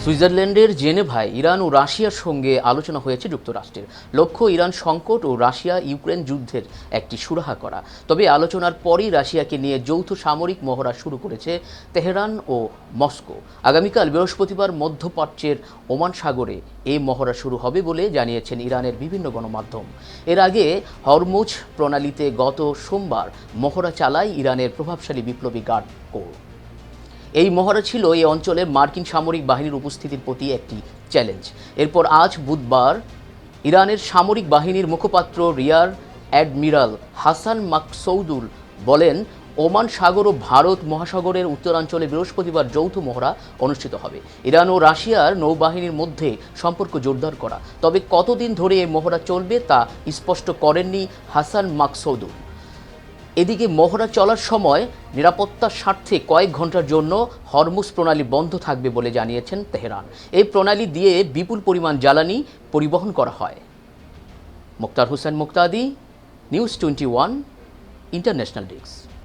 সুইজারল্যান্ডের জেনেভায় ইরান ও রাশিয়ার সঙ্গে আলোচনা হয়েছে যুক্তরাষ্ট্রের। লক্ষ্য ইরান সংকট ও রাশিয়া ইউক্রেন যুদ্ধের একটি সুরাহা করা। তবে আলোচনার পরই রাশিয়াকে নিয়ে যৌথ সামরিক মহড়া শুরু করেছে তেহরান ও মস্কো। আগামীকাল বৃহস্পতিবার মধ্যপ্রাচ্যের ওমান সাগরে এই মহড়া শুরু হবে বলে জানিয়েছেন ইরানের বিভিন্ন গণমাধ্যম। এর আগে হরমুজ প্রণালীতে গত সোমবার মহড়া চালায় ইরানের প্রভাবশালী বিপ্লবী গার্ড কোর। এই মহড়া ছিল এই অঞ্চলে মার্কিন সামরিক বাহিনীর উপস্থিতির প্রতি একটি চ্যালেঞ্জ। এরপর আজ বুধবার ইরানের সামরিক বাহিনীর মুখপাত্র রিয়ার অ্যাডমিরাল হাসান মাকসৌদুল বলেন, ওমান সাগর ও ভারত মহাসাগরের উত্তরাঞ্চলে বৃহস্পতিবার যৌথ মহড়া অনুষ্ঠিত হবে। ইরান ও রাশিয়ার নৌবাহিনীর মধ্যে সম্পর্ক জোরদার করা, তবে কতদিন ধরে এই মহড়া চলবে তা স্পষ্ট করেননি হাসান মাকসৌদুল। এদিকে মহড়া চলার সময় নিরাপত্তার স্বার্থে কয়েক ঘন্টার জন্য হরমুজ প্রণালী বন্ধ থাকবে বলে জানিয়েছেন তেহরান। এই প্রণালী দিয়ে বিপুল পরিমাণ জ্বালানি পরিবহন করা হয়। মুক্তার হোসেন মুক্তাদি, নিউজ 21 ইন্টারন্যাশনাল ডেস্ক।